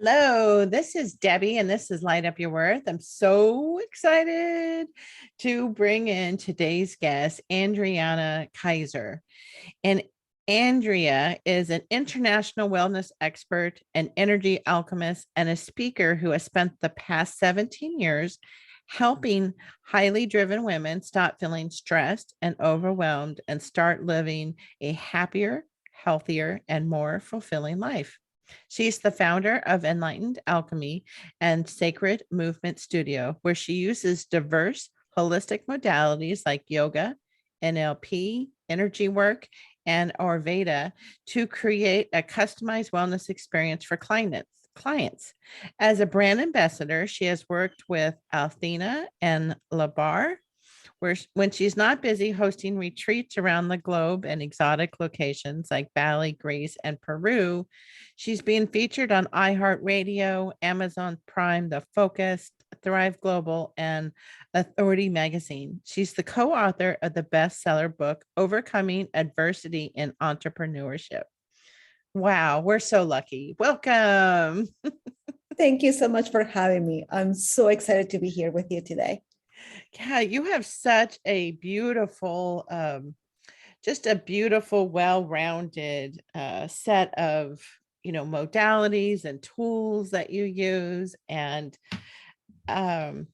Hello, this is Debbie, and this is Light Up Your Worth. I'm so excited to bring in today's guest, Adriana Kyser. And Andrea is an international wellness expert, an energy alchemist, and a speaker who has spent the past 17 years helping highly driven women stop feeling stressed and overwhelmed and start living a happier, healthier, and more fulfilling life. She's the founder of Enlightened Alchemy and Sacred Movement Studio, where she uses diverse holistic modalities like yoga, NLP, energy work, and Ayurveda to create a customized wellness experience for clients. As a brand ambassador, she has worked with Althena and Labar, where when she's not busy hosting retreats around the globe in exotic locations like Bali, Greece, and Peru, she's being featured on iHeartRadio, Amazon Prime, The Focus, Thrive Global, and Authority Magazine. She's the co-author of the bestseller book, Overcoming Adversity in Entrepreneurship. Wow, we're so lucky. Welcome. Thank you so much for having me. I'm so excited to be here with you today. Yeah, you have such a beautiful, just a beautiful, well-rounded set of, modalities and tools that you use. And I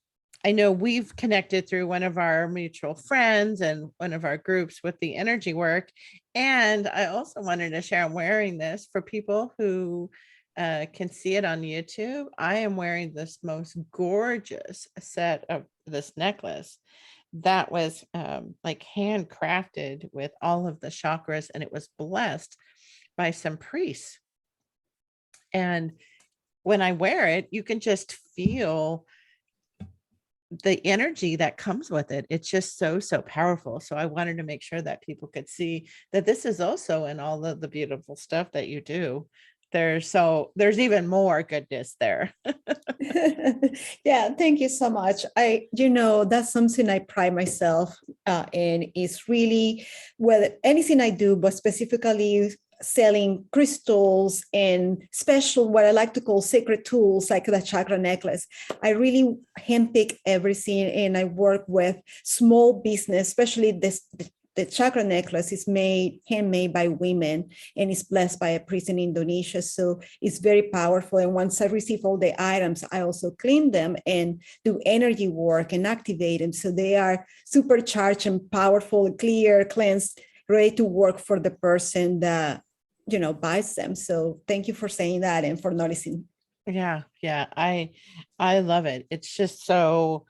know we've connected through one of our mutual friends and one of our groups with the energy work. And I also wanted to share, I'm wearing this for people who can see it on YouTube. I am wearing this most gorgeous set of this necklace that was like handcrafted with all of the chakras, and it was blessed by some priests. And when I wear it, you can just feel the energy that comes with it. It's just so powerful. So I wanted to make sure that people could see that this is also in all of the beautiful stuff that you do. There's even more goodness there. Yeah, thank you so much. That's something I pride myself in, is really, well, anything I do, but specifically selling crystals and special, what I like to call sacred tools, like the Chakra Necklace. I really handpick everything, and I work with small business, especially the Chakra Necklace is handmade by women, and is blessed by a priest in Indonesia. So it's very powerful. And once I receive all the items, I also clean them and do energy work and activate them. So they are supercharged and powerful, clear, cleansed, ready to work for the person that, buys them. So thank you for saying that and for noticing. Yeah. I love it. It's just so,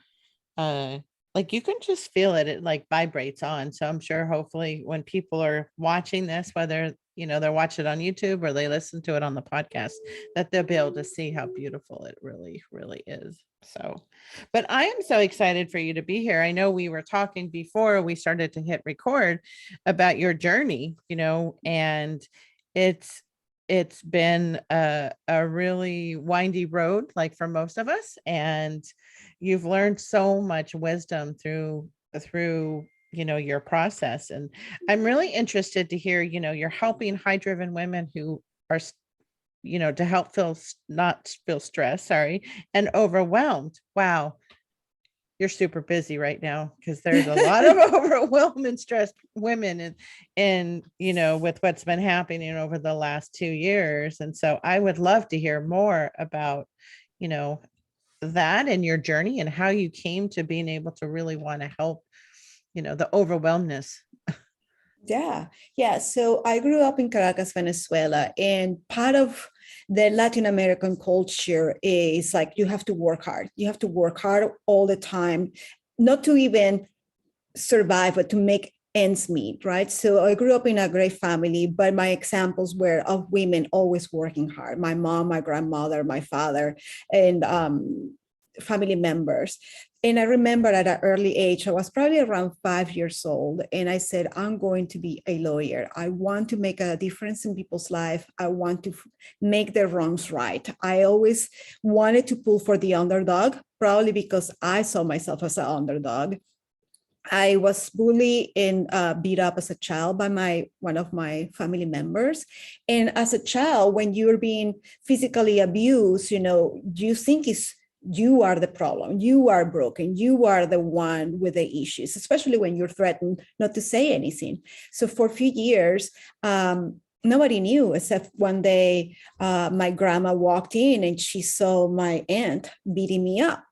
like you can just feel it. It like vibrates on. So I'm sure hopefully when people are watching this, whether, they're watching it on YouTube or they listen to it on the podcast, that they'll be able to see how beautiful it really, really is. So, but I am so excited for you to be here. I know we were talking before we started to hit record about your journey, and it's been a really windy road, like for most of us, and you've learned so much wisdom through your process. And I'm really interested to hear, you're helping high driven women who are, to help not feel stressed, and overwhelmed. Wow. You're super busy right now, because there's a lot of overwhelmed and stressed women and with what's been happening over the last 2 years. And so I would love to hear more about, that and your journey and how you came to being able to really want to help, the overwhelmness. Yeah. So I grew up in Caracas, Venezuela, and part of the Latin American culture is like, you have to work hard. You have to work hard all the time, not to even survive, but to make ends meet, right? So I grew up in a great family, but my examples were of women always working hard. My mom, my grandmother, my father, and family members. And I remember at an early age, I was probably around 5 years old, and I said, I'm going to be a lawyer. I want to make a difference in people's life. I want to make their wrongs right. I always wanted to pull for the underdog, probably because I saw myself as an underdog. I was bullied and beat up as a child by one of my family members. And as a child, when you're being physically abused, you think you are the problem, you are broken, you are the one with the issues, especially when you're threatened not to say anything. So for a few years, nobody knew, except one day my grandma walked in and she saw my aunt beating me up.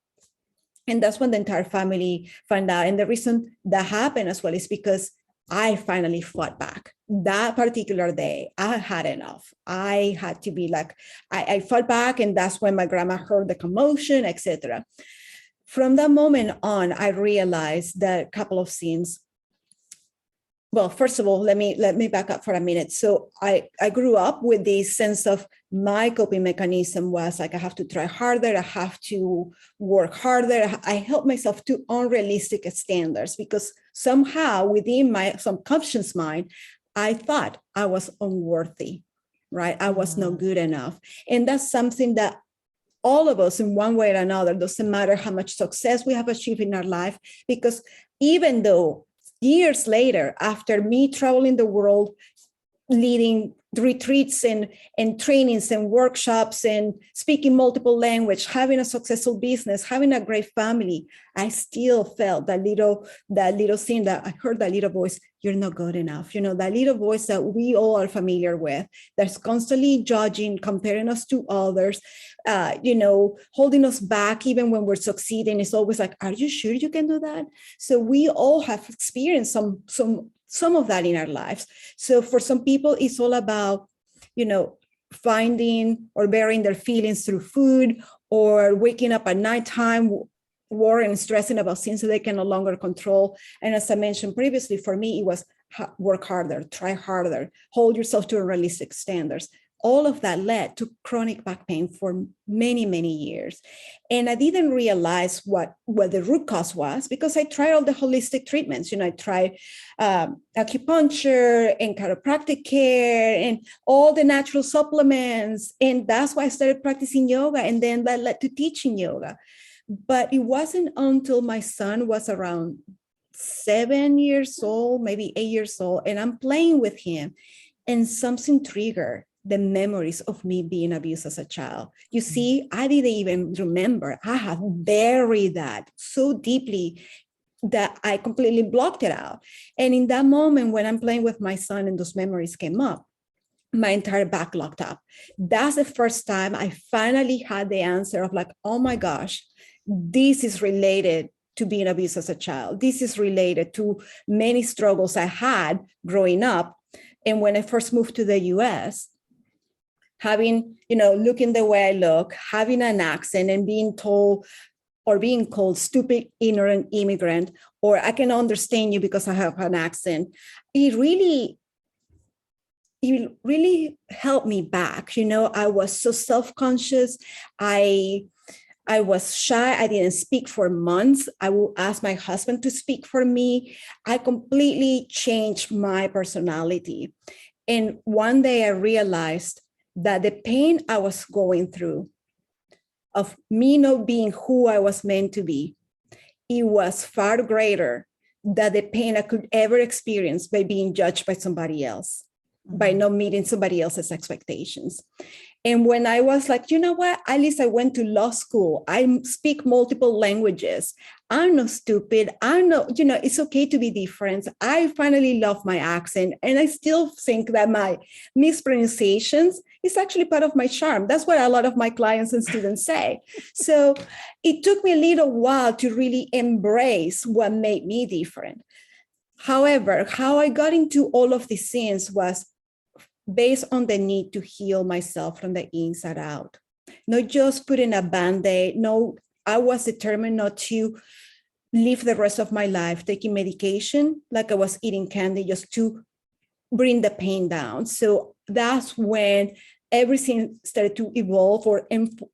And that's when the entire family found out. And the reason that happened as well is because I finally fought back. That particular day, I had enough. I had to be like, I fought back, and that's when my grandma heard the commotion, etc. From that moment on, I realized that a couple of things. Well, first of all, let me back up for a minute. So I grew up with this sense of my coping mechanism was like, I have to try harder. I have to work harder. I held myself to unrealistic standards because somehow within my subconscious mind, I thought I was unworthy, right? I was not good enough. And that's something that all of us in one way or another, doesn't matter how much success we have achieved in our life, because even though years later, after me traveling the world, leading retreats and trainings and workshops and speaking multiple languages, having a successful business, having a great family, I still felt that little thing that I heard, that little voice, you're not good enough. That little voice that we all are familiar with, that's constantly judging, comparing us to others, holding us back even when we're succeeding. It's always like, are you sure you can do that? So we all have experienced some of that in our lives. So for some people, it's all about, finding or bearing their feelings through food, or waking up at nighttime, worrying and stressing about things that they can no longer control. And as I mentioned previously, for me, it was work harder, try harder, hold yourself to unrealistic standards. All of that led to chronic back pain for many, many years. And I didn't realize what the root cause was, because I tried all the holistic treatments. I tried acupuncture and chiropractic care and all the natural supplements. And that's why I started practicing yoga. And then that led to teaching yoga. But it wasn't until my son was around 7 years old, maybe 8 years old, and I'm playing with him, and something triggered the memories of me being abused as a child. You see, I didn't even remember. I had buried that so deeply that I completely blocked it out. And in that moment, when I'm playing with my son and those memories came up, my entire back locked up. That's the first time I finally had the answer of like, oh my gosh, this is related to being abused as a child. This is related to many struggles I had growing up. And when I first moved to the US, having, looking the way I look, having an accent and being told or being called stupid, ignorant immigrant, or I can understand you because I have an accent, it really helped me back. I was so self-conscious. I was shy. I didn't speak for months. I would ask my husband to speak for me. I completely changed my personality. And one day I realized that the pain I was going through of me not being who I was meant to be, it was far greater than the pain I could ever experience by being judged by somebody else, by not meeting somebody else's expectations. And when I was like, you know what, at least I went to law school. I speak multiple languages. I'm not stupid. I'm not, it's okay to be different. I finally love my accent. And I still think that my mispronunciations is actually part of my charm. That's what a lot of my clients and students say. So it took me a little while to really embrace what made me different. However, how I got into all of these things was based on the need to heal myself from the inside out, not just putting a Band-Aid. No, I was determined not to live the rest of my life taking medication like I was eating candy just to bring the pain down. So that's when everything started to evolve or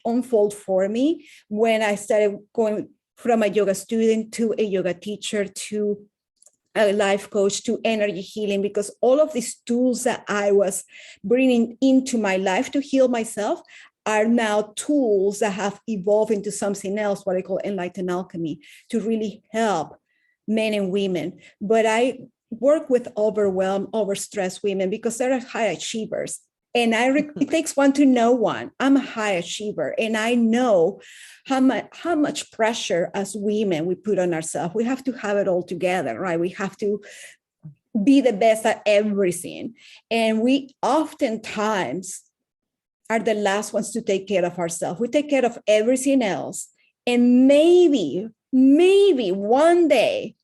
unfold for me, when I started going from a yoga student to a yoga teacher to a life coach to energy healing, because all of these tools that I was bringing into my life to heal myself are now tools that have evolved into something else, what I call enlightened alchemy, to really help men and women, but I work with overwhelmed, overstressed women because they're high achievers. And it takes one to know one. I'm a high achiever, and I know how much pressure as women we put on ourselves. We have to have it all together, right? We have to be the best at everything. And we oftentimes are the last ones to take care of ourselves. We take care of everything else. And maybe one day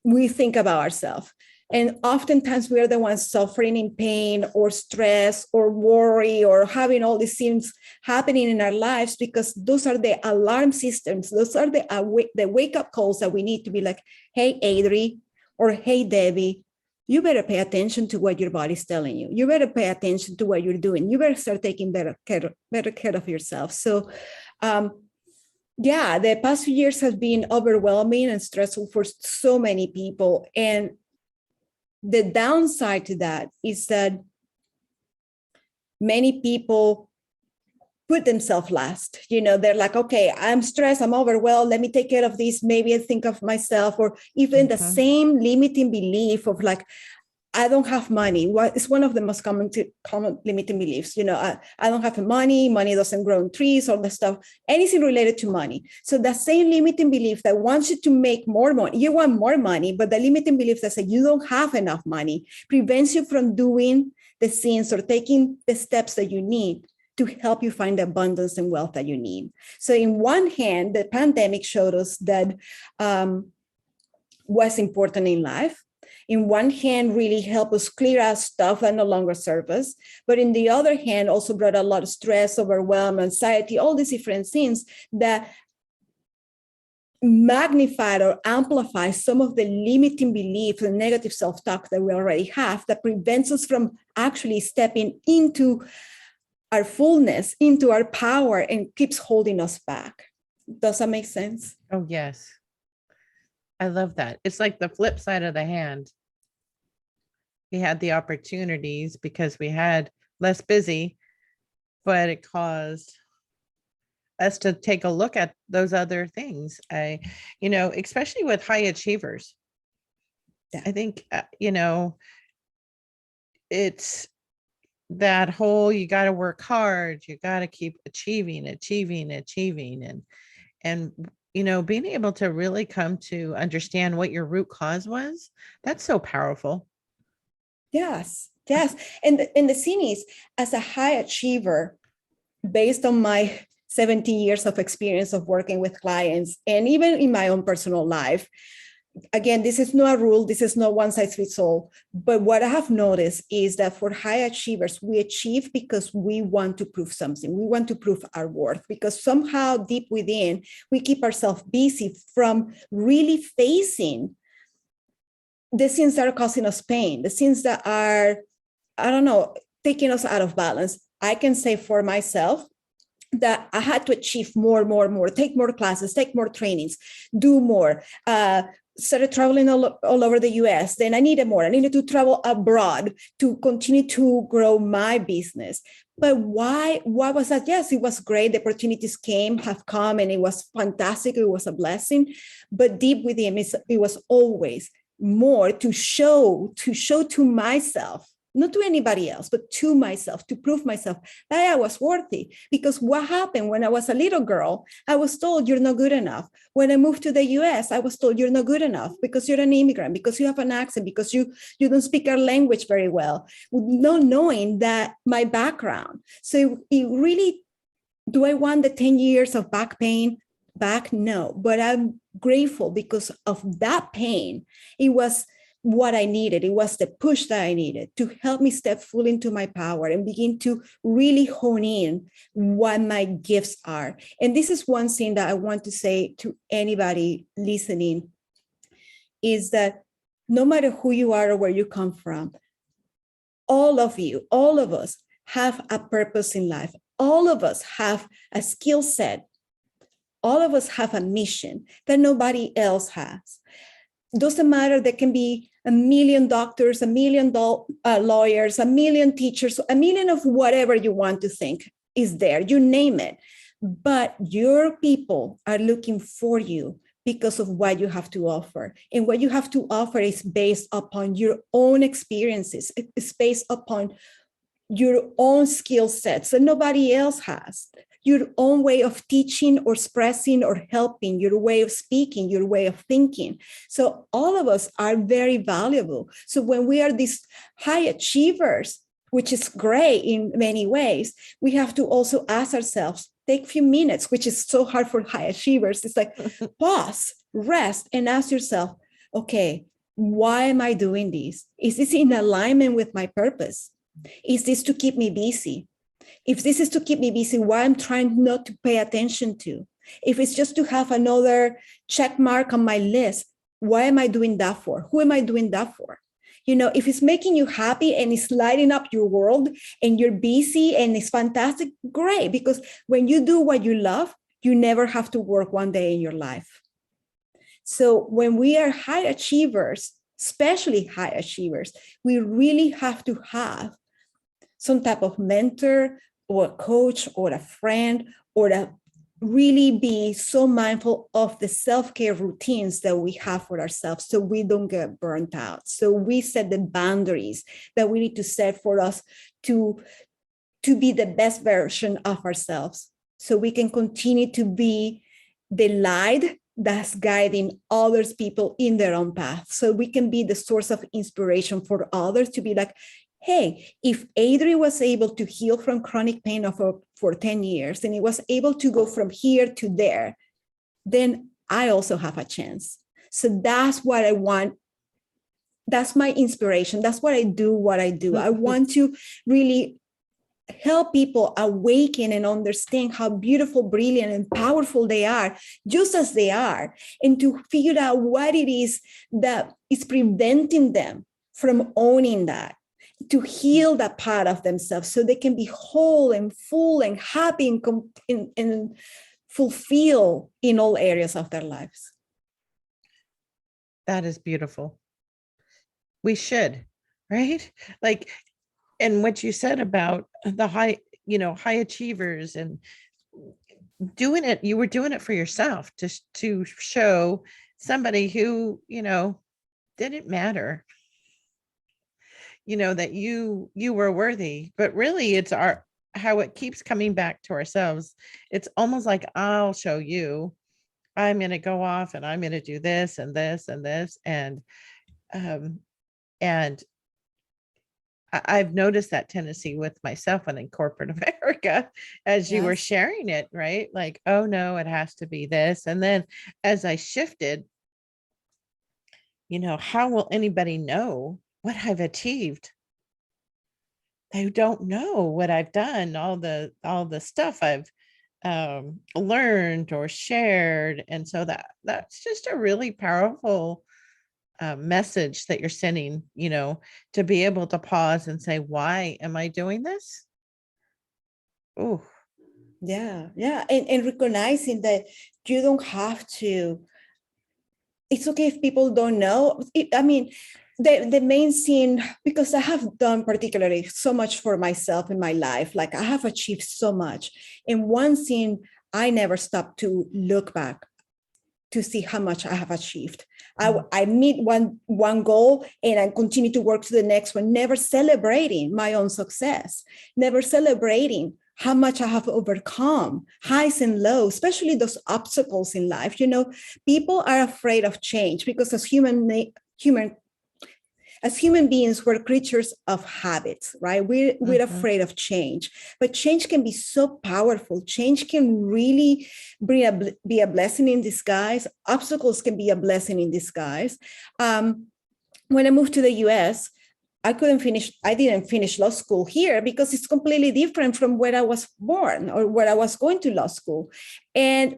we think about ourselves. And oftentimes we are the ones suffering in pain or stress or worry or having all these things happening in our lives, because those are the alarm systems. Those are the wake-up calls that we need to be like, hey, Adri, or hey, Debbie, you better pay attention to what your body's telling you. You better pay attention to what you're doing. You better start taking better care of yourself. So, the past few years have been overwhelming and stressful for so many people. And the downside to that is that many people put themselves last. They're like, okay, I'm stressed, I'm overwhelmed, let me take care of this. Maybe I think of myself, or even the same limiting belief of like, I don't have money. It's one of the most common limiting beliefs. I don't have money doesn't grow on trees, all that stuff, anything related to money. So that same limiting belief that wants you to make more money, you want more money, but the limiting belief that says you don't have enough money prevents you from doing the things or taking the steps that you need to help you find the abundance and wealth that you need. So in one hand, the pandemic showed us that what's important in life. In one hand, really help us clear out stuff that no longer serve us. But in the other hand, also brought a lot of stress, overwhelm, anxiety, all these different things that magnified or amplified some of the limiting beliefs and negative self-talk that we already have that prevents us from actually stepping into our fullness, into our power, and keeps holding us back. Does that make sense? Oh, yes. I love that. It's like the flip side of the hand. We had the opportunities because we had less busy, but it caused us to take a look at those other things. Especially with high achievers. Yeah. I think, it's that whole, you got to work hard, you got to keep achieving, and being able to really come to understand what your root cause was. That's so powerful. Yes. And the thing is, as a high achiever, based on my 17 years of experience of working with clients, and even in my own personal life, again, this is not a rule, this is not one size fits all. But what I have noticed is that for high achievers, we achieve because we want to prove something. We want to prove our worth, because somehow deep within, we keep ourselves busy from really facing the things that are causing us pain, the things that are, taking us out of balance. I can say for myself that I had to achieve more, take more classes, take more trainings, do more, started traveling all over the US. Then I needed more. I needed to travel abroad to continue to grow my business. But why was that? Yes, it was great. The opportunities have come, and it was fantastic. It was a blessing. But deep within, it was always more to show to myself, not to anybody else, but to myself, to prove myself that I was worthy. Because what happened when I was a little girl, I was told you're not good enough. When I moved to the US, I was told you're not good enough because you're an immigrant, because you have an accent, because you don't speak our language very well, not knowing that my background. So it really, do I want the 10 years of back pain back? No, but I'm grateful because of that pain. It was what I needed. It was the push that I needed to help me step fully into my power and begin to really hone in what my gifts are. And this is one thing that I want to say to anybody listening, is that no matter who you are or where you come from, all of us have a purpose in life. All of us have a skill set. All of us have a mission that nobody else has. Doesn't matter, there can be a million doctors, a million lawyers, a million teachers, a million of whatever you want to think is there, you name it. But your people are looking for you because of what you have to offer. And what you have to offer is based upon your own experiences. It's based upon your own skill sets that nobody else has. Your own way of teaching or expressing or helping, your way of speaking, your way of thinking. So all of us are very valuable. So when we are these high achievers, which is great in many ways, we have to also ask ourselves, take a few minutes, which is so hard for high achievers. It's like pause, rest, and ask yourself, okay, why am I doing this? Is this in alignment with my purpose? Is this to keep me busy? If this is to keep me busy, why I'm trying not to pay attention to? If it's just to have another check mark on my list, why am I doing that for? Who am I doing that for? You know, if it's making you happy and it's lighting up your world and you're busy and it's fantastic, great. Because when you do what you love, you never have to work one day in your life. So when we are high achievers, especially high achievers, we really have to have some type of mentor or a coach or a friend, or to really be so mindful of the self-care routines that we have for ourselves so we don't get burnt out. So we set the boundaries that we need to set for us to be the best version of ourselves, so we can continue to be the light that's guiding others people in their own path. So we can be the source of inspiration for others to be like, hey, if Adri was able to heal from chronic pain for 10 years and he was able to go from here to there, then I also have a chance. So that's what I want. That's my inspiration. That's what I do. I want to really help people awaken and understand how beautiful, brilliant, and powerful they are, just as they are, and to figure out what it is that is preventing them from owning that, to heal that part of themselves so they can be whole and full and happy and fulfilled in all areas of their lives. That is beautiful. We should, right? Like, and what you said about the high achievers and doing it, you were doing it for yourself, just to show somebody who, didn't matter, that you were worthy. But really it's how it keeps coming back to ourselves. It's almost like, I'll show you, I'm going to go off and I'm going to do this and this and this. And I've noticed that tendency with myself and in corporate America, as you were sharing it, right? Like, oh no, it has to be this. And then as I shifted, how will anybody know what I've achieved? They don't know what I've done, all the stuff I've learned or shared. And so that's just a really powerful message that you're sending, to be able to pause and say, why am I doing this? Oh, yeah. And recognizing that you don't have to, it's okay if people don't know. The main thing, because I have done particularly so much for myself in my life, like I have achieved so much. And one thing, I never stopped to look back to see how much I have achieved. I meet one goal and I continue to work to the next one, never celebrating my own success, never celebrating how much I have overcome, highs and lows, especially those obstacles in life. People are afraid of change because as human beings, we're creatures of habits, right? We're afraid of change, but change can be so powerful. Change can really be a blessing in disguise. Obstacles can be a blessing in disguise. When I moved to the US, I didn't finish law school here because it's completely different from where I was born or where I was going to law school. And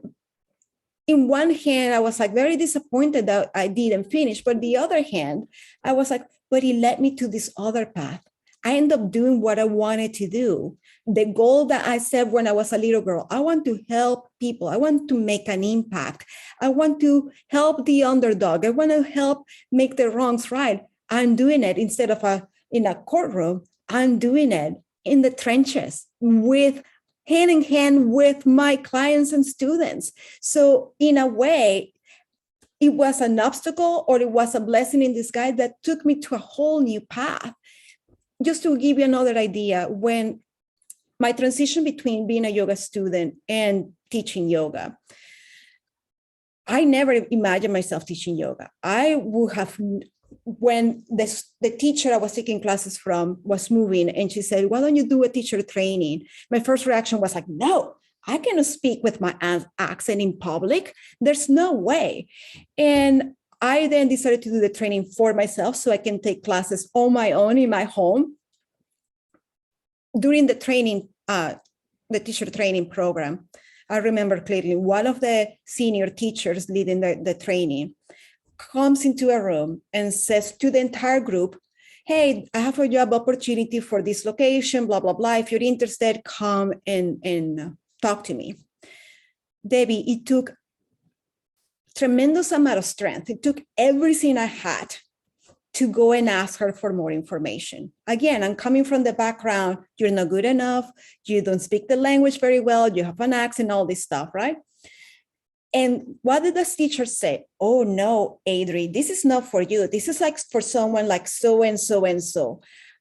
in one hand, I was like very disappointed that I didn't finish. But the other hand, I was like, but it led me to this other path. I ended up doing what I wanted to do. The goal that I set when I was a little girl, I want to help people. I want to make an impact. I want to help the underdog. I want to help make the wrongs right. I'm doing it instead of in a courtroom. I'm doing it in the trenches hand in hand with my clients and students. So in a way, it was an obstacle or it was a blessing in disguise that took me to a whole new path. Just to give you another idea, when my transition between being a yoga student and teaching yoga, I never imagined myself teaching yoga. I would have, when the teacher I was taking classes from was moving and she said, why don't you do a teacher training? My first reaction was like, no, I cannot speak with my accent in public. There's no way. And I then decided to do the training for myself so I can take classes on my own in my home. During the training, the teacher training program, I remember clearly one of the senior teachers leading the training comes into a room and says to the entire group, hey, I have a job opportunity for this location, blah, blah, blah. If you're interested, come and talk to me. Debbie, it took tremendous amount of strength. It took everything I had to go and ask her for more information. Again, I'm coming from the background, you're not good enough, you don't speak the language very well, you have an accent, all this stuff, right? And what did the teacher say? Oh no, Adri, this is not for you. This is like for someone like so and so and so.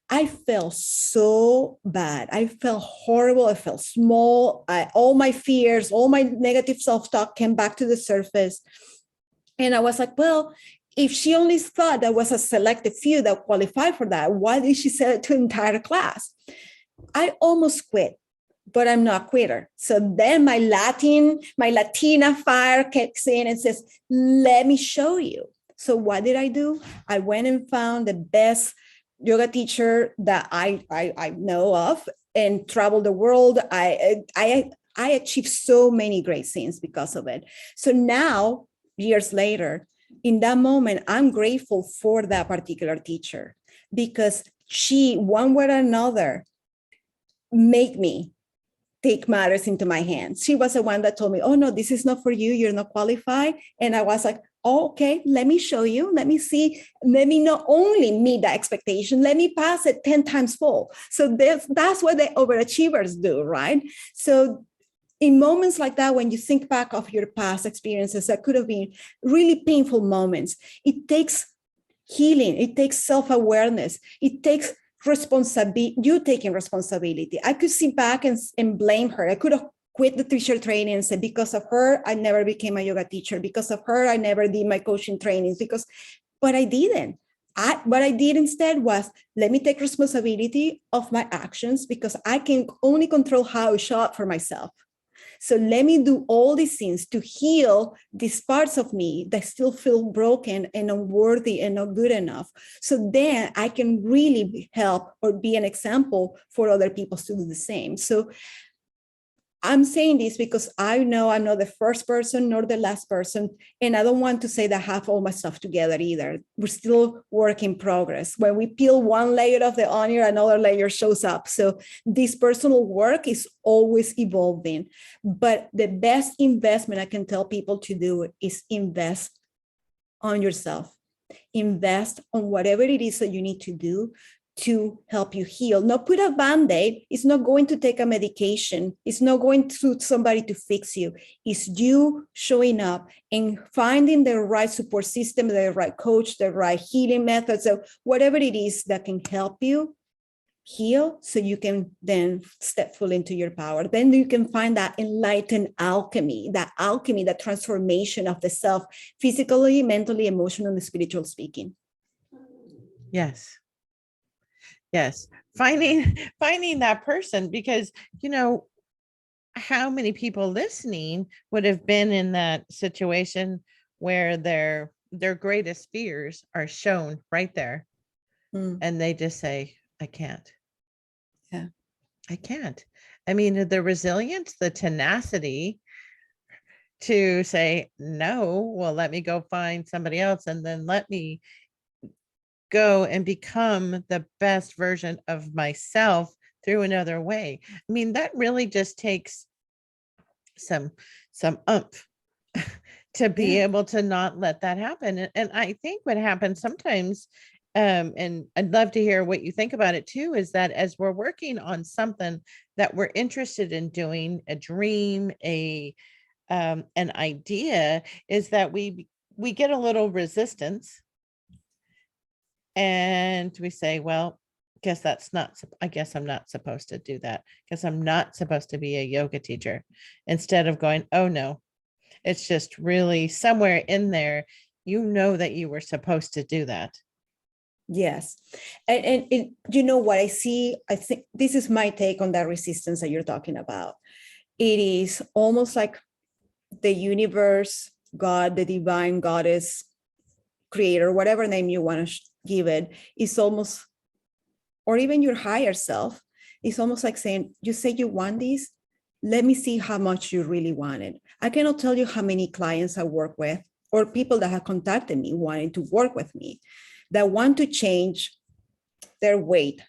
I felt so bad. I felt horrible. I felt small. All my fears, all my negative self-talk came back to the surface. And I was like, well, if she only thought there was a selected few that qualified for that, why did she say it to the entire class? I almost quit, but I'm not a quitter. So then my Latina fire kicks in and says, let me show you. So what did I do? I went and found the best yoga teacher that I know of and traveled the world. I achieved so many great things because of it. So now, years later, in that moment, I'm grateful for that particular teacher because she, one way or another, made me take matters into my hands. She was the one that told me, oh, no, this is not for you. You're not qualified. And I was like, oh, okay, let me show you. Let me see. Let me not only meet the expectation, let me pass it 10 times full. So that's what the overachievers do, right? So in moments like that, when you think back of your past experiences that could have been really painful moments, it takes healing. It takes self-awareness. It takes responsibility, you taking responsibility. I could sit back and blame her. I could have quit the teacher training and said, because of her, I never became a yoga teacher. Because of her, I never did my coaching trainings. But I didn't. What I did instead was, let me take responsibility of my actions because I can only control how I show up for myself. So let me do all these things to heal these parts of me that still feel broken and unworthy and not good enough. So then I can really help or be an example for other people to do the same. So I'm saying this because I know I'm not the first person nor the last person, and I don't want to say that I have all my stuff together either. We're still work in progress. When we peel one layer of the onion, another layer shows up. So this personal work is always evolving. But the best investment I can tell people to do is invest on yourself. Invest on whatever it is that you need to do to help you heal. Not put a Band-Aid. It's not going to take a medication. It's not going to somebody to fix you. It's you showing up and finding the right support system, the right coach, the right healing methods, so whatever it is that can help you heal so you can then step fully into your power. Then you can find that enlightened alchemy, that transformation of the self, physically, mentally, emotionally, and spiritual speaking. Yes. Yes. Finding that person, because, how many people listening would have been in that situation where their greatest fears are shown right there. And they just say, I can't. Yeah. I can't. I mean, the resilience, the tenacity to say, no, well, let me go find somebody else, and then let me go and become the best version of myself through another way. I mean, that really just takes some oomph to be able to not let that happen. And I think what happens sometimes, and I'd love to hear what you think about it too, is that as we're working on something that we're interested in doing, a dream, an idea, is that we we get a little resistance and we say, well, I guess I'm not supposed to do that. Guess I'm not supposed to be a yoga teacher, instead of going, oh no, it's just really somewhere in there, that you were supposed to do that. Yes. And you know what I see? I think this is my take on that resistance that you're talking about. It is almost like the universe, God, the divine goddess, creator, whatever name you want to give it, is almost, or even your higher self, is almost like saying, you say you want this, let me see how much you really want it. I cannot tell you how many clients I work with or people that have contacted me wanting to work with me that want to change their weight,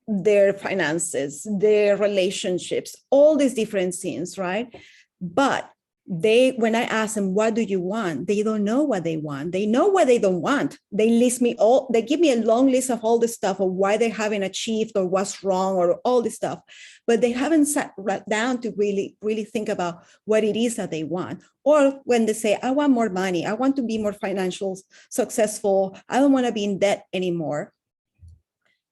their finances, their relationships, all these different things, right? But when I ask them, what do you want? They don't know what they want. They know what they don't want. They give me a long list of all the stuff of why they haven't achieved or what's wrong or all this stuff, but they haven't sat right down to really, really think about what it is that they want. Or when they say, I want more money, I want to be more financially successful, I don't want to be in debt anymore.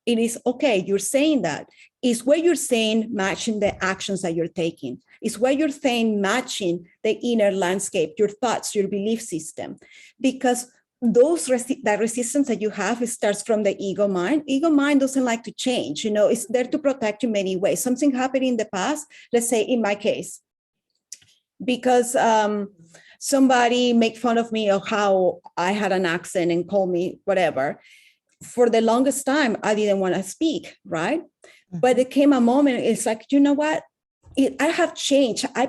It is okay, you're saying that. It's what you're saying matching the actions that you're taking. It's what you're saying matching the inner landscape, your thoughts, your belief system. Because that resistance that you have, it starts from the ego mind. Ego mind doesn't like to change. It's there to protect you in many ways. Something happened in the past, let's say in my case, because somebody made fun of me of how I had an accent and called me whatever. For the longest time, I didn't want to speak, right? Mm-hmm. But there came a moment, it's like, you know what? I have changed. I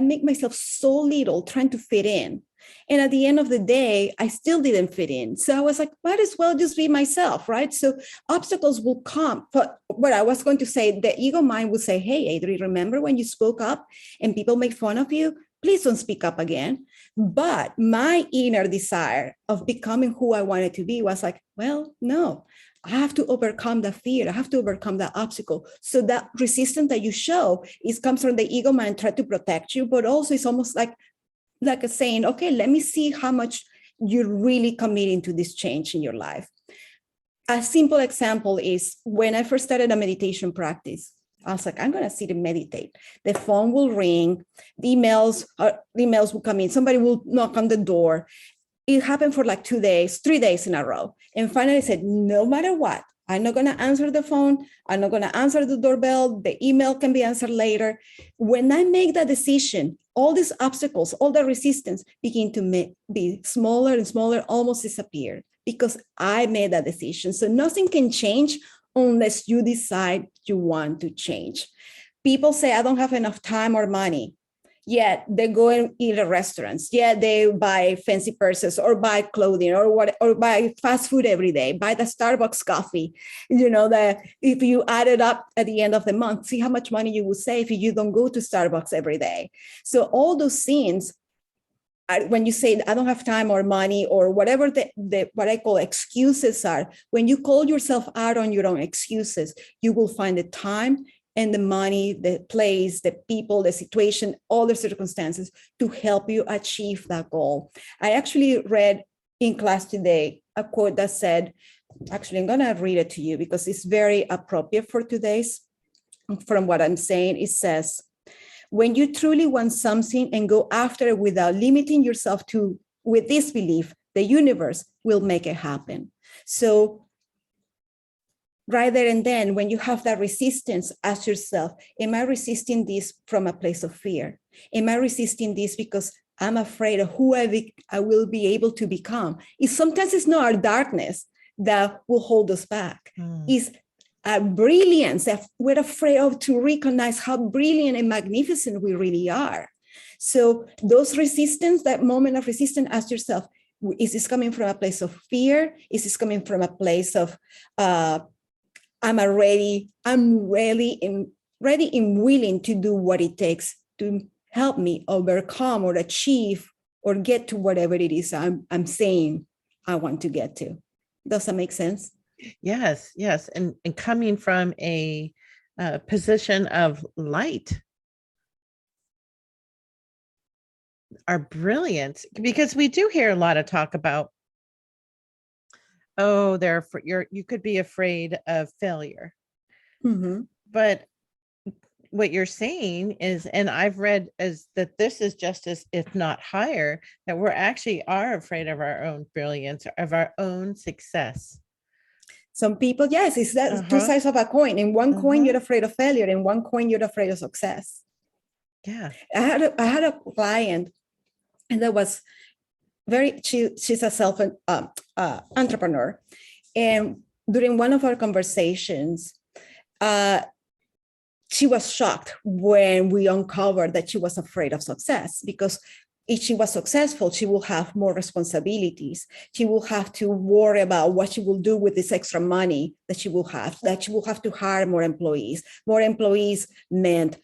make myself so little trying to fit in. And at the end of the day, I still didn't fit in. So I was like, might as well just be myself, right? So obstacles will come. But what I was going to say, the ego mind would say, hey, Adri, remember when you spoke up and people make fun of you? Please don't speak up again. But my inner desire of becoming who I wanted to be was like, well, no, I have to overcome the fear. I have to overcome that obstacle. So that resistance that you show comes from the ego mind, try to protect you, but also it's almost like a saying, okay, let me see how much you're really committing to this change in your life. A simple example is when I first started a meditation practice, I was like, I'm going to sit and meditate. The phone will ring, the emails will come in, somebody will knock on the door. It happened for like 2 days, 3 days in a row. And finally I said, no matter what, I'm not going to answer the phone. I'm not going to answer the doorbell. The email can be answered later. When I make that decision, all these obstacles, all the resistance begin to be smaller and smaller, almost disappear because I made that decision. So nothing can change unless you decide you want to change. People say, I don't have enough time or money. Yet they go and eat at restaurants. Yeah, they buy fancy purses or buy clothing or buy fast food every day, buy the Starbucks coffee. If you add it up at the end of the month, see how much money you will save if you don't go to Starbucks every day. So all those things, when you say I don't have time or money or whatever what I call excuses are, when you call yourself out on your own excuses, you will find the time and the money, the place, the people, the situation, all the circumstances to help you achieve that goal. I actually read in class today a quote that said, actually, I'm going to read it to you because it's very appropriate for today's, from what I'm saying. It says, when you truly want something and go after it without limiting yourself with this belief, the universe will make it happen. So right there and then, when you have that resistance, ask yourself, am I resisting this from a place of fear? Am I resisting this because I'm afraid of who I will be able to become? Sometimes it's not our darkness that will hold us back. It's a brilliance that we're afraid of to recognize how brilliant and magnificent we really are. So those resistance, that moment of resistance, ask yourself, is this coming from a place of fear? Is this coming from a place of I'm ready and willing to do what it takes to help me overcome or achieve or get to whatever it is I'm saying I want to get to. Does that make sense? Yes. And coming from a position of light. our brilliance, because we do hear a lot of talk about, oh, you could be afraid of failure. Mm-hmm. But what you're saying is, and I've read is that this is just as, if not higher, that we're actually are afraid of our own brilliance, of our own success. Some people, yes, it's that two sides of a coin. In one coin, you're afraid of failure. In one coin, you're afraid of success. Yeah. I had a client, and that was she's a self entrepreneur. And during one of our conversations, she was shocked when we uncovered that she was afraid of success, because if she was successful, she will have more responsibilities. She will have to worry about what she will do with this extra money that she will have to hire more employees. More employees meant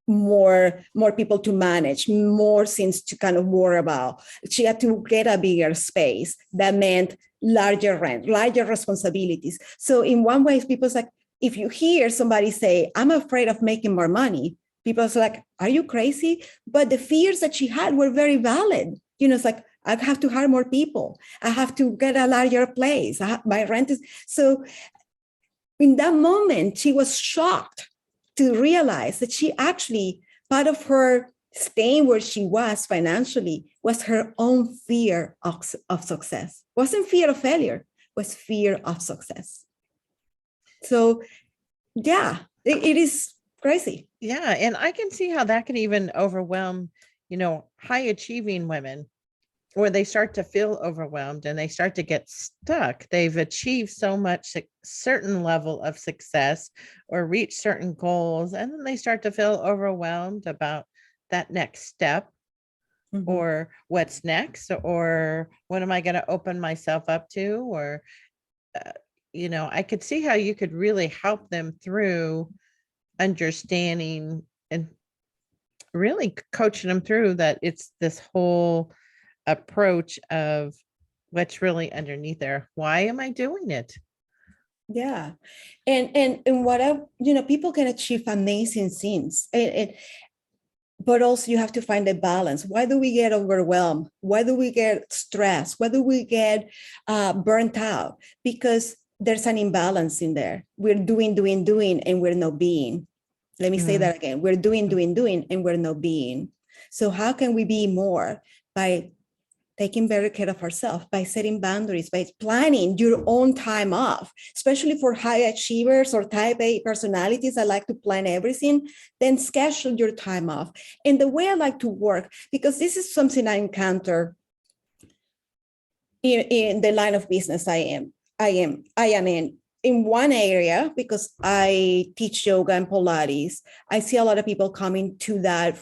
more people to manage, more things to kind of worry about. She had to get a bigger space. That meant larger rent, larger responsibilities. So in one way, people's like, if you hear somebody say, I'm afraid of making more money, people are like, are you crazy? But the fears that she had were very valid. It's like, I have to hire more people. I have to get a larger place. My rent is. So in that moment, she was shocked to realize that she actually, part of her staying where she was financially was her own fear of success. It wasn't fear of failure, was fear of success. So yeah, it is crazy. Yeah. And I can see how that can even overwhelm, high achieving women, where they start to feel overwhelmed and they start to get stuck. They've achieved so much, certain level of success or reached certain goals, and then they start to feel overwhelmed about that next step. Mm-hmm. Or what's next, or what am I going to open myself up to? Or, I could see how you could really help them through understanding and really coaching them through that. It's this whole approach of what's really underneath there. Why am I doing it? Yeah. And what people can achieve amazing things. But also you have to find a balance. Why do we get overwhelmed? Why do we get stressed? Why do we get burnt out? Because there's an imbalance in there. We're doing, and we're not being. Let me say that again. We're doing, and we're not being. So how can we be more? By taking better care of ourselves, by setting boundaries, by planning your own time off, especially for high achievers or type A personalities. I like to plan everything, then schedule your time off. And the way I like to work, because this is something I encounter in the line of business I am in one area, because I teach yoga and Pilates. I see a lot of people coming to that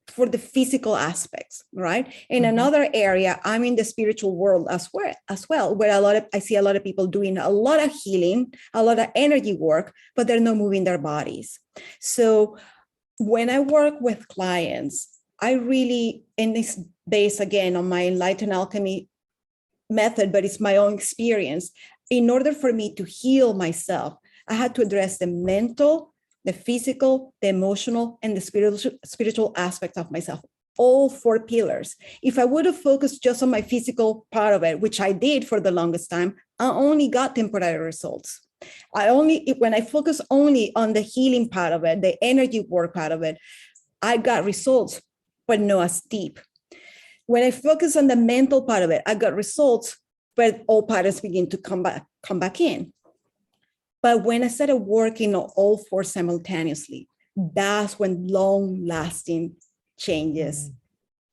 for the physical aspects, right? In another area, I'm in the spiritual world as well, where I see a lot of people doing a lot of healing, a lot of energy work, but they're not moving their bodies. So when I work with clients, I really, and this based again on my Enlightened Alchemy method, but it's my own experience. In order for me to heal myself, I had to address the mental, the physical, the emotional, and the spiritual aspect of myself, all 4 pillars. If I would have focused just on my physical part of it, which I did for the longest time, I only got temporary results. When I focus only on the healing part of it, the energy work part of it, I got results, but not as deep. When I focus on the mental part of it, I got results, but all patterns begin to come back in. But when I started working on all 4 simultaneously, that's when long-lasting changes,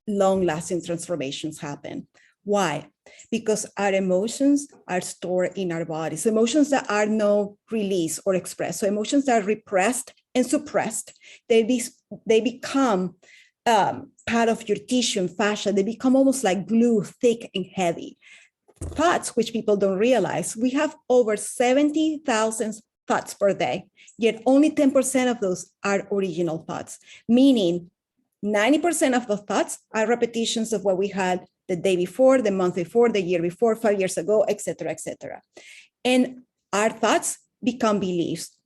long-lasting transformations happen. Why? Because our emotions are stored in our bodies. Emotions that are not released or expressed. So emotions that are repressed and suppressed, they become part of your tissue and fascia. They become almost like glue, thick and heavy. Thoughts, which people don't realize, we have over 70,000 thoughts per day, yet only 10% of those are original thoughts, meaning 90% of the thoughts are repetitions of what we had the day before, the month before, the year before, 5 years ago, et cetera, et cetera. And our thoughts become beliefs.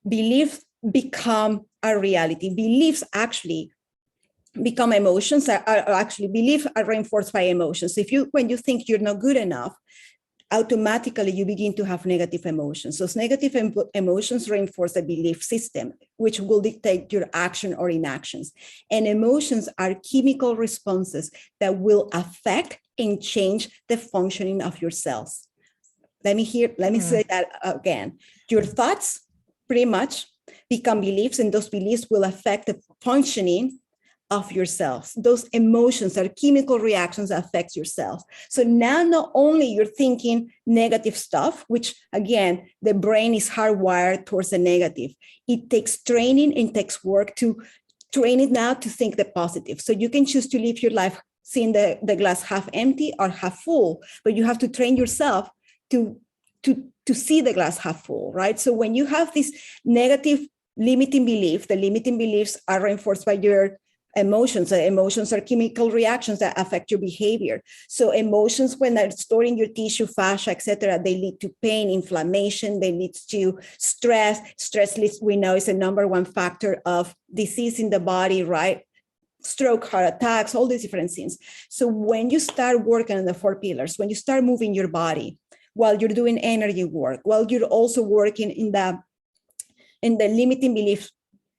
Beliefs become our reality. Beliefs actually become emotions are actually beliefs are reinforced by emotions. When you think you're not good enough, automatically you begin to have negative emotions. Those negative emotions reinforce the belief system, which will dictate your action or inactions. And emotions are chemical responses that will affect and change the functioning of your cells. Let me say that again. Your thoughts pretty much become beliefs, and those beliefs will affect the functioning of yourselves. Those emotions are chemical reactions that affect yourself. So now not only you're thinking negative stuff, which again, the brain is hardwired towards the negative. It takes training and takes work to train it now to think the positive. So you can choose to live your life seeing the glass half empty or half full, but you have to train yourself to see the glass half full, right? So when you have this negative limiting belief, the limiting beliefs are reinforced by your emotions. Emotions are chemical reactions that affect your behavior. So emotions, when they're stored in your tissue, fascia, etc., they lead to pain, inflammation, they lead to stress. Stress, we know, is the number one factor of disease in the body, right? Stroke, heart attacks, all these different things. So when you start working on the 4 pillars, when you start moving your body while you're doing energy work, while you're also working in the limiting belief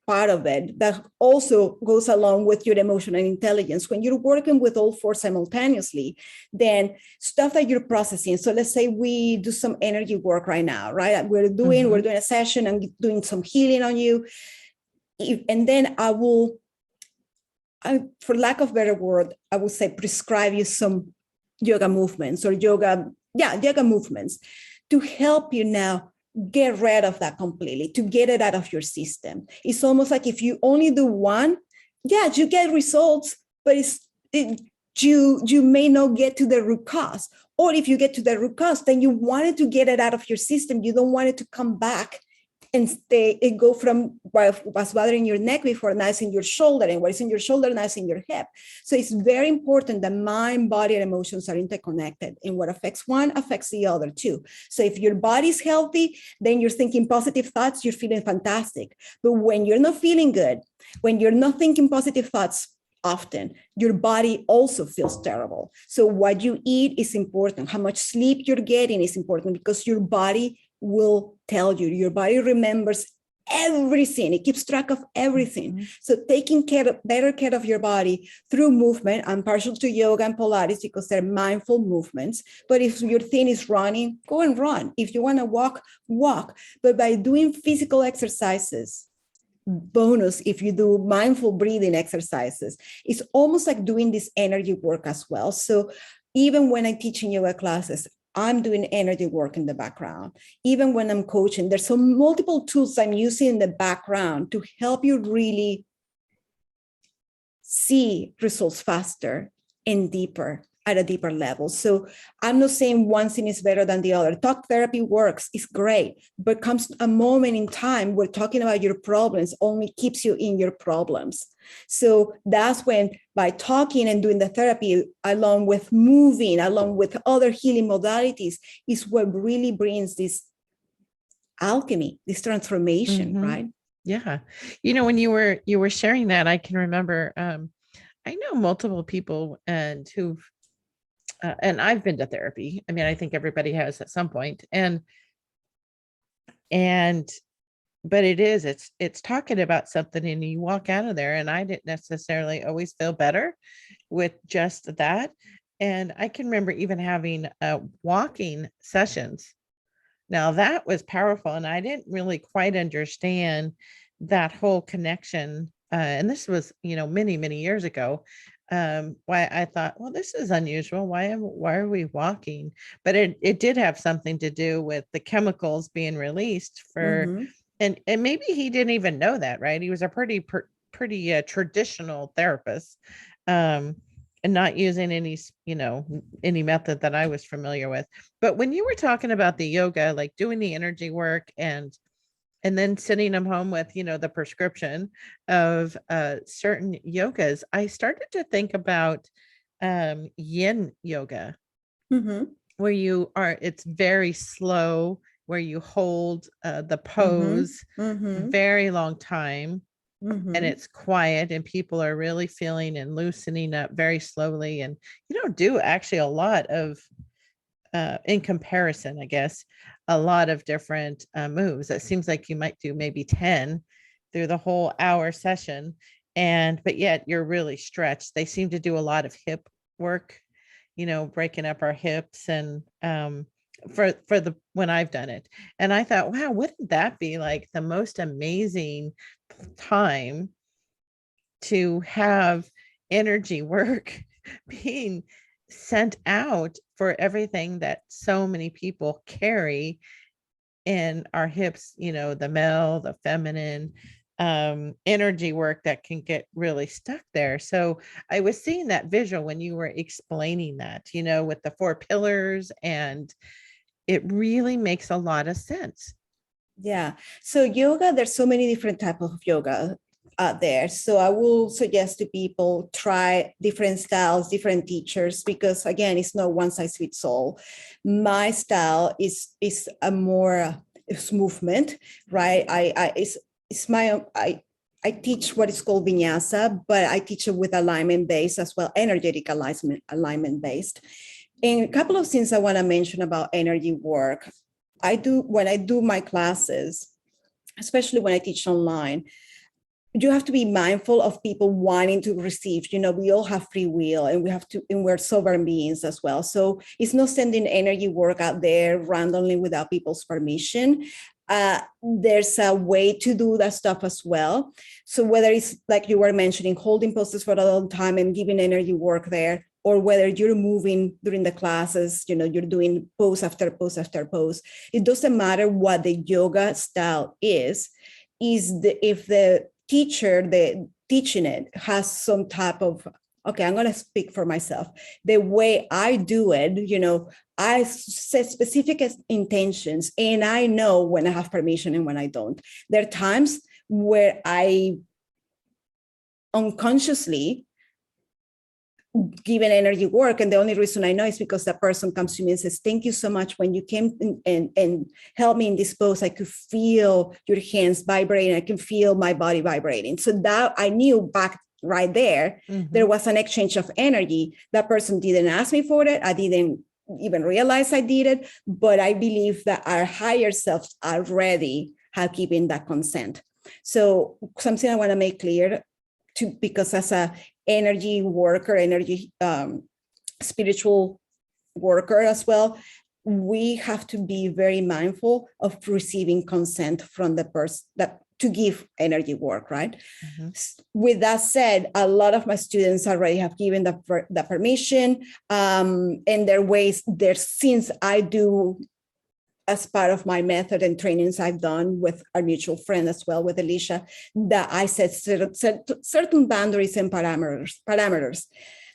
part of it, that also goes along with your emotional intelligence. When you're working with all 4 simultaneously, then stuff that you're processing. So let's say we do some energy work right now, right? We're doing a session and doing some healing on you. And then for lack of a better word, I would say prescribe you some yoga movements yoga movements to help you now get rid of that completely, to get it out of your system. It's almost like if you only do one, you get results, but you may not get to the root cause. Or if you get to the root cause, then you wanted to get it out of your system. You don't want it to come back and go from what was bothering your neck before, now it's in your shoulder, and what is in your shoulder now is in your hip. So it's very important that mind, body, and emotions are interconnected, and what affects one affects the other too. So if your body's healthy, then you're thinking positive thoughts, you're feeling fantastic. But when you're not feeling good, when you're not thinking positive thoughts often, your body also feels terrible. So what you eat is important. How much sleep you're getting is important, because your body will tell you. Your body remembers everything. It keeps track of everything. So taking better care of your body through movement. I'm partial to yoga and Pilates because they're mindful movements. But if your thing is running, go and run. If you want to walk, walk. But by doing physical exercises, bonus, if you do mindful breathing exercises, it's almost like doing this energy work as well. So even when I teach in yoga classes, I'm doing energy work in the background. Even when I'm coaching, there's some multiple tools I'm using in the background to help you really see results faster and deeper, at a deeper level. So I'm not saying one thing is better than the other. Talk therapy works, it's great, but comes a moment in time where talking about your problems only keeps you in your problems. So that's when, by talking and doing the therapy, along with moving, along with other healing modalities, is what really brings this alchemy, this transformation, right? Yeah. When you were sharing that, I can remember, I know multiple people and who've, and I've been to therapy. I mean, I think everybody has at some point, but it's talking about something and you walk out of there, and I didn't necessarily always feel better with just that. And I can remember even having walking sessions. Now that was powerful, and I didn't really quite understand that whole connection. And this was, many, many years ago. Why I thought, well, this is unusual. Why are we walking? But it did have something to do with the chemicals being released for, and maybe he didn't even know that, right? He was a pretty traditional therapist, and not using any method that I was familiar with. But when you were talking about the yoga, like doing the energy work and then sending them home with, the prescription of certain yogas, I started to think about yin yoga, where it's very slow, where you hold the pose very long time. and it's quiet and people are really feeling and loosening up very slowly. And you don't do actually a lot of, in comparison, I guess, a lot of different moves. It seems like you might do maybe 10 through the whole hour session. But yet you're really stretched. They seem to do a lot of hip work, breaking up our hips and, for the when I've done it. And I thought, wow, wouldn't that be like the most amazing time to have energy work being sent out for everything that so many people carry in our hips, the male, the feminine, energy work that can get really stuck there. So I was seeing that visual when you were explaining that, with the 4 pillars, and it really makes a lot of sense. Yeah. So yoga, there's so many different types of yoga out there. So I will suggest to people try different styles, different teachers, because again, it's not one size fits all. My style is a more it's movement, right? I teach what is called vinyasa, but I teach it with alignment based as well, energetic alignment based. And a couple of things I want to mention about energy work. When I do my classes, especially when I teach online, you have to be mindful of people wanting to receive. We all have free will, and we're sovereign beings as well. So it's not sending energy work out there randomly without people's permission. There's a way to do that stuff as well. So whether it's like you were mentioning, holding poses for a long time and giving energy work there, or whether you're moving during the classes, you're doing pose after pose after pose. It doesn't matter what the yoga style is if the teacher, the teaching it, has some type of, okay, I'm going to speak for myself. The way I do it, I set specific intentions, and I know when I have permission and when I don't. There are times where I unconsciously give an energy work, and the only reason I know is because that person comes to me and says, thank you so much. When you came and helped me in this pose, I could feel your hands vibrating. I can feel my body vibrating. So that I knew back right there, there was an exchange of energy. That person didn't ask me for it. I didn't even realize I did it, but I believe that our higher selves are ready at giving that consent. So something I want to make clear because as a energy worker, spiritual worker as well, we have to be very mindful of receiving consent from the person to give energy work, right? With that said, a lot of my students already have given the permission, and since I do, as part of my method and trainings I've done with our mutual friend as well, with Alicia, that I set certain boundaries and parameters.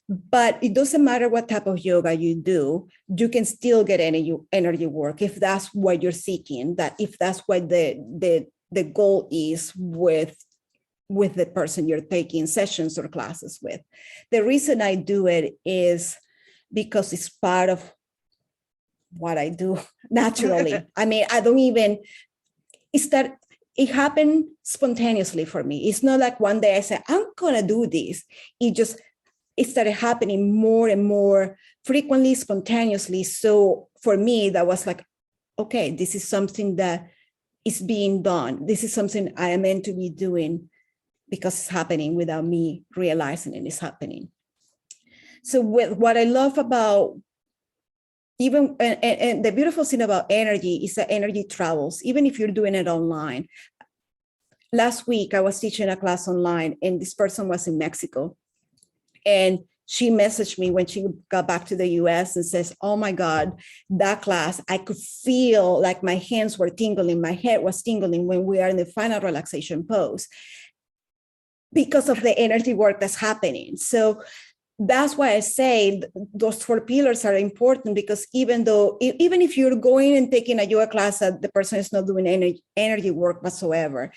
But it doesn't matter what type of yoga you do, you can still get energy work if that's what you're seeking, that if that's what the goal is with the person you're taking sessions or classes with. The reason I do it is because it's part of what I do naturally. I mean, it happened spontaneously for me. It's not like one day I said, I'm gonna do this. It started happening more and more frequently, spontaneously. So for me, that was like, okay, this is something that is being done. This is something I am meant to be doing because it's happening without me realizing it is happening. So what I love about and the beautiful thing about energy is that energy travels, even if you're doing it online. Last week, I was teaching a class online, and this person was in Mexico. And she messaged me when she got back to the US and says, oh my God, that class, I could feel like my hands were tingling, my head was tingling when we are in the final relaxation pose because of the energy work that's happening. So that's why I say those 4 pillars are important, because even if you're going and taking a yoga class that the person is not doing any energy work whatsoever,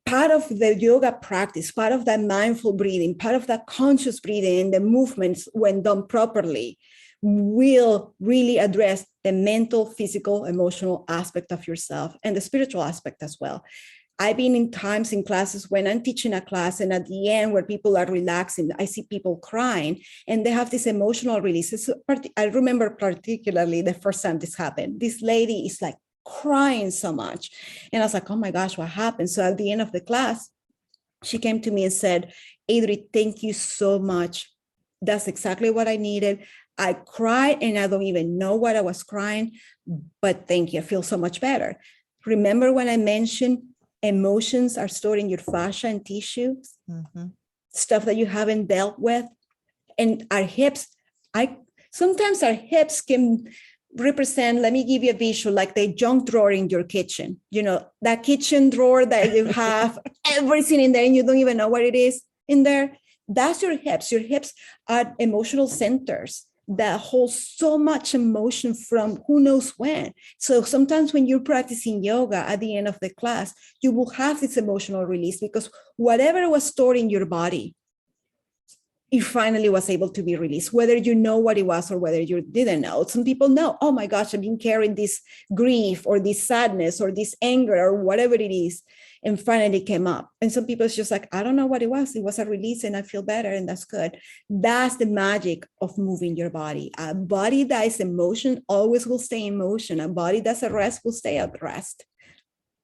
part of the yoga practice, part of that mindful breathing, part of that conscious breathing and the movements when done properly will really address the mental, physical, emotional aspect of yourself and the spiritual aspect as well. I've been in times in classes when I'm teaching a class, and at the end where people are relaxing, I see people crying and they have this emotional release. I remember particularly the first time this happened. This lady is like crying so much. And I was like, oh my gosh, what happened? So at the end of the class, she came to me and said, Adri, thank you so much. That's exactly what I needed. I cried and I don't even know what I was crying, but thank you. I feel so much better. Remember when I mentioned emotions are stored in your fascia and tissues, stuff that you haven't dealt with, and our hips. Sometimes our hips can represent, let me give you a visual, like the junk drawer in your kitchen. You know, that kitchen drawer that you have everything in there and you don't even know what it is in there. That's your hips. Your hips are emotional centers that hold so much emotion from who knows when. So sometimes when you're practicing yoga at the end of the class, you will have this emotional release because whatever was stored in your body, it finally was able to be released, whether you know what it was or whether you didn't know. Some people know, oh my gosh, I've been carrying this grief or this sadness or this anger or whatever it is, and finally came up. And some people, it's just like, I don't know what it was. It was a release and I feel better, and that's good. That's the magic of moving your body. A body that is in motion always will stay in motion. A body that's at rest will stay at rest.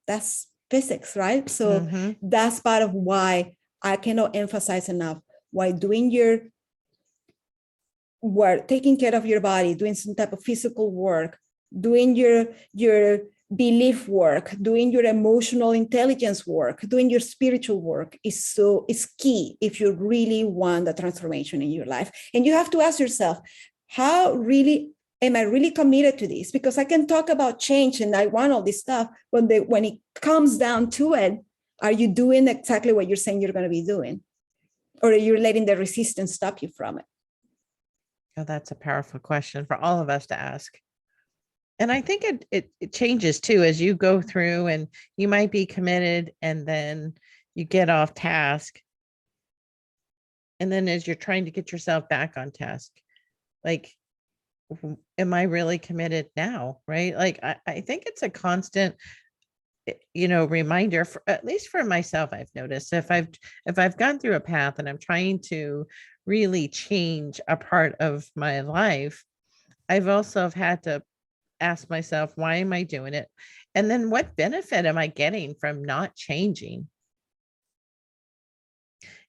That's physics, right? So that's part of why I cannot emphasize enough why doing your work, taking care of your body, doing some type of physical work, doing your belief work, doing your emotional intelligence work, doing your spiritual work is key if you really want the transformation in your life. And you have to ask yourself, how really am I really committed to this? Because I can talk about change and I want all this stuff, but when it comes down to it, are you doing exactly what you're saying you're going to be doing? Or you're letting the resistance stop you from it? Oh, that's a powerful question for all of us to ask. And I think it changes too as you go through, and you might be committed and then you get off task. And then as you're trying to get yourself back on task, like, am I really committed now? Right? Like, I think it's a constant, reminder, for at least for myself. I've noticed if I've gone through a path and I'm trying to really change a part of my life, I've also had to ask myself, why am I doing it? And then what benefit am I getting from not changing?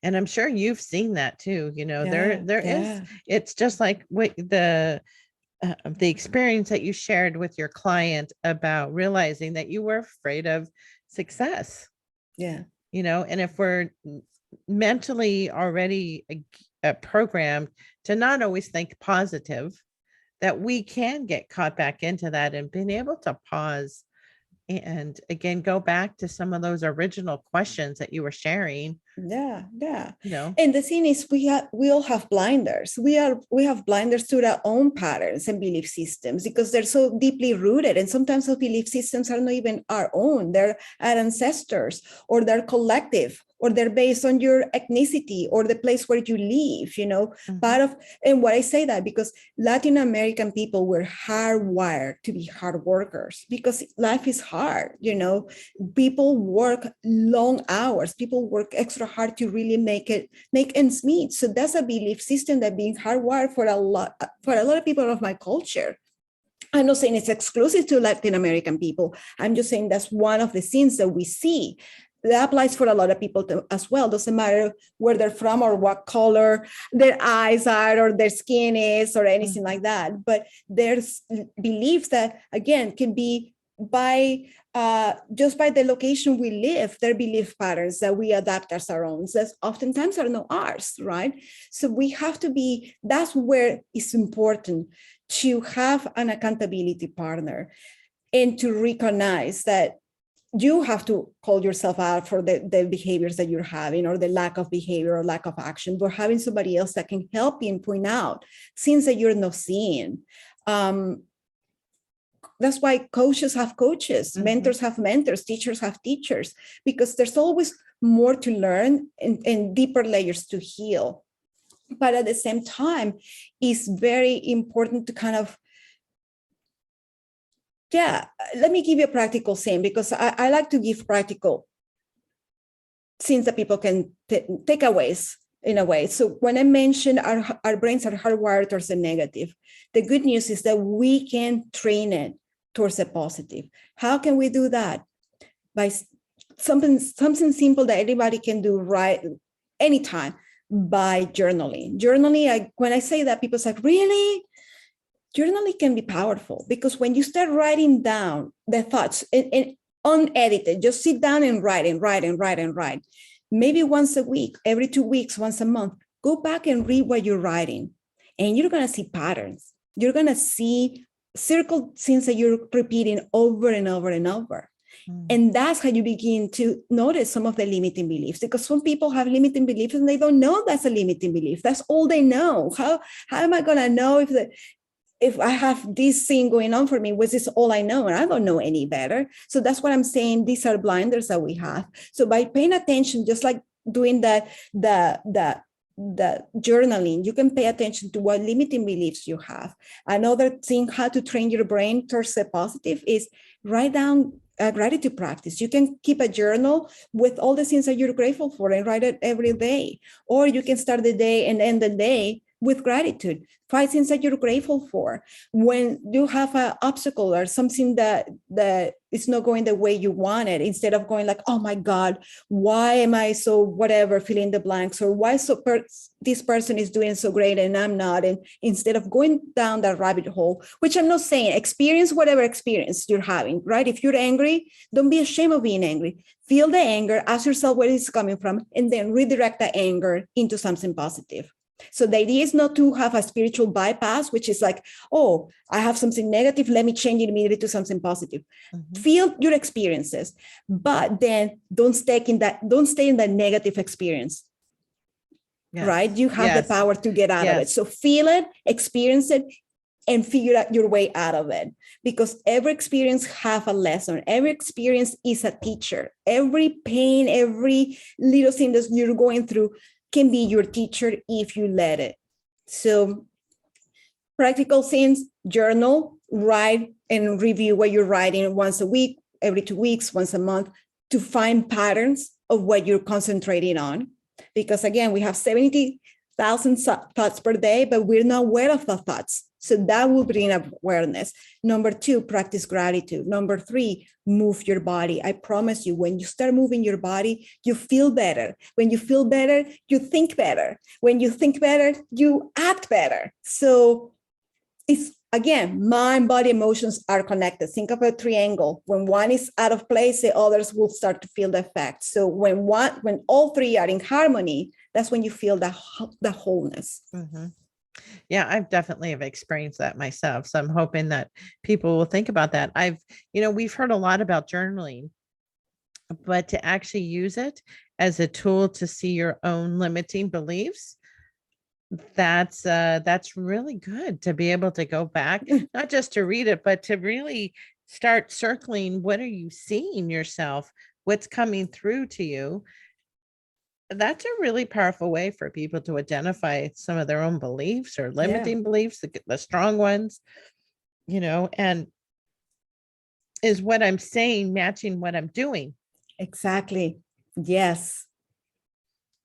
And I'm sure you've seen that too. There is, it's just like what the experience that you shared with your client about realizing that you were afraid of success. Yeah. And if we're mentally already programmed to not always think positive, that we can get caught back into that, and being able to pause and again go back to some of those original questions that you were sharing. Yeah. And the thing is, we all have blinders. We have blinders to our own patterns and belief systems because they're so deeply rooted. And sometimes those belief systems are not even our own. They're our ancestors, or they're collective, or they're based on your ethnicity or the place where you live, part of. And why I say that, because Latin American people were hardwired to be hard workers because life is hard. People work long hours. People work extra hard to really make ends meet. So that's a belief system that being hardwired for a lot of people of my culture. I'm not saying it's exclusive to Latin American people. I'm just saying that's one of the things that we see. That applies for a lot of people as well. Doesn't matter where they're from or what color their eyes are or their skin is or anything like that. But there's beliefs that, again, can be by just by the location we live, their belief patterns that we adapt as our own. That oftentimes are not ours, right? So we have to be, that's where it's important to have an accountability partner and to recognize that you have to call yourself out for the behaviors that you're having or the lack of behavior or lack of action, but having somebody else that can help you and point out things that you're not seeing. That's why coaches have coaches, mentors have mentors, teachers have teachers, because there's always more to learn and deeper layers to heal. But at the same time, it's very important to kind of, let me give you a practical thing, because I like to give practical things that people can take away in a way. So when I mentioned our brains are hardwired towards the negative, the good news is that we can train it towards the positive. How can we do that? By something simple that anybody can do right anytime, by journaling. When I say that, people say, really? Journaling can be powerful, because when you start writing down the thoughts and unedited, just sit down and write and write and write and write. Maybe once a week, every 2 weeks, once a month, go back and read what you're writing. And you're going to see patterns. You're going to see circle things that you're repeating over and over and over. And that's how you begin to notice some of the limiting beliefs, because some people have limiting beliefs and they don't know that's a limiting belief. That's all they know. How am I going to know if I have this thing going on for me? Was this all I know? And I don't know any better. So that's what I'm saying. These are blinders that we have. So by paying attention, just like doing the journaling, you can pay attention to what limiting beliefs you have. Another thing, how to train your brain towards the positive, is write down a gratitude practice. You can keep a journal with all the things that you're grateful for and write it every day. Or you can start the day and end the day with gratitude. 5 things that you're grateful for. When you have an obstacle or something that is not going the way you want it, instead of going like, oh my God, why am I so whatever, fill in the blanks, or why this person is doing so great and I'm not. And instead of going down that rabbit hole, which I'm not saying, experience whatever experience you're having, right? If you're angry, don't be ashamed of being angry. Feel the anger, ask yourself where it's coming from, and then redirect the anger into something positive. So the idea is not to have a spiritual bypass, which is like, oh, I have something negative, let me change it immediately to something positive. Mm-hmm. Feel your experiences, but then don't stay in that negative experience. Yes. Right? You have the power to get out of it. So feel it, experience it, and figure out your way out of it. Because every experience have a lesson. Every experience is a teacher. Every pain, every little thing that you're going through can be your teacher if you let it. So practical things, journal, write and review what you're writing once a week, every 2 weeks, once a month, to find patterns of what you're concentrating on. Because again, we have 70,000 thoughts per day, but we're not aware of the thoughts. So that will bring awareness. Number 2, practice gratitude. Number 3, move your body. I promise you, when you start moving your body, you feel better. When you feel better, you think better. When you think better, you act better. So it's, again, mind, body, emotions are connected. Think of a triangle. When one is out of place, the others will start to feel the effect. So when all 3 are in harmony, that's when you feel the wholeness. Mm-hmm. Yeah, I've definitely have experienced that myself. So I'm hoping that people will think about that. We've heard a lot about journaling, but to actually use it as a tool to see your own limiting beliefs, that's really good to be able to go back, not just to read it, but to really start circling. What are you seeing yourself? What's coming through to you? That's a really powerful way for people to identify some of their own beliefs or limiting beliefs, the strong ones, and is what I'm saying matching what I'm doing? Exactly. Yes.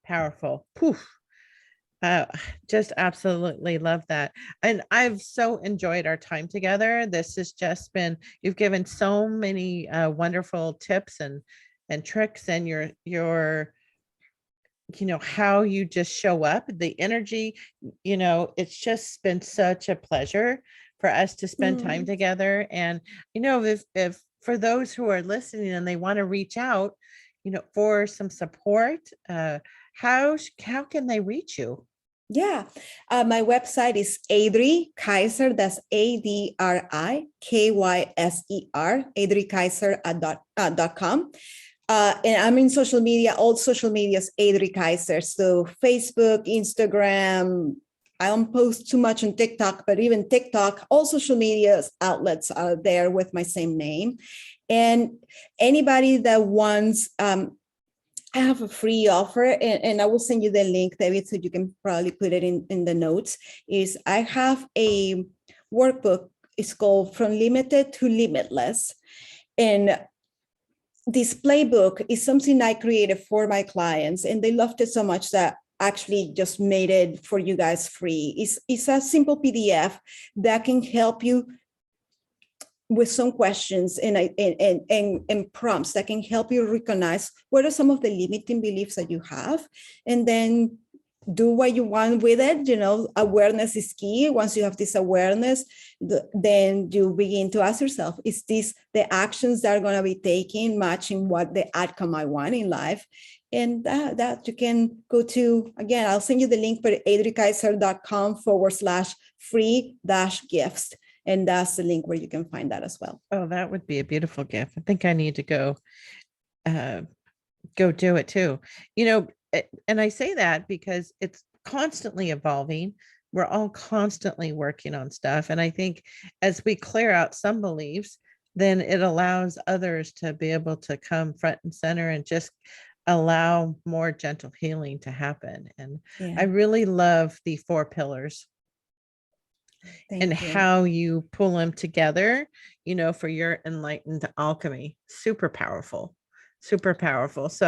Powerful. Poof. Just absolutely love that. And I've so enjoyed our time together. This has just been, you've given so many wonderful tips and tricks, and your how you just show up, the energy, it's just been such a pleasure for us to spend time together. And, if for those who are listening and they want to reach out, for some support, how can they reach you? Yeah. My website is Adri Kyser. That's ADRIKYSER, adrikyser.com. And I'm in social media, all social medias, Adri Kyser. So Facebook, Instagram, I don't post too much on TikTok, but even TikTok, all social media outlets are there with my same name. And anybody that wants, I have a free offer, and I will send you the link, David, so you can probably put it in the notes, is I have a workbook. It's called From Limited to Limitless. And this playbook is something I created for my clients, and they loved it so much that actually just made it for you guys free. It's a simple PDF that can help you with some questions and prompts that can help you recognize what are some of the limiting beliefs that you have, and then do what you want with it. Awareness is key. Once you have this awareness, then you begin to ask yourself, is this the actions that are going to be taken matching what the outcome I want in life? And that you can go to, again, I'll send you the link for adrikyser.com/free-gifts. And that's the link where you can find that as well. Oh, that would be a beautiful gift. I think I need to go do it too. And I say that because it's constantly evolving. We're all constantly working on stuff. And I think as we clear out some beliefs, then it allows others to be able to come front and center and just allow more gentle healing to happen. And I really love the 4 pillars. Thank you. How you pull them together, for your enlightened alchemy. Super powerful. So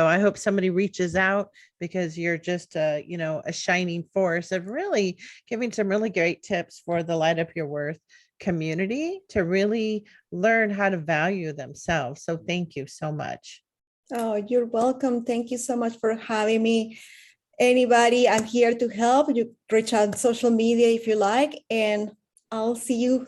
I hope somebody reaches out, because you're just a shining force of really giving some really great tips for the Light Up Your Worth community to really learn how to value themselves. So thank you so much. Oh, you're welcome. Thank you so much for having me. Anybody, I'm here to help. You reach out on social media if you like, and I'll see you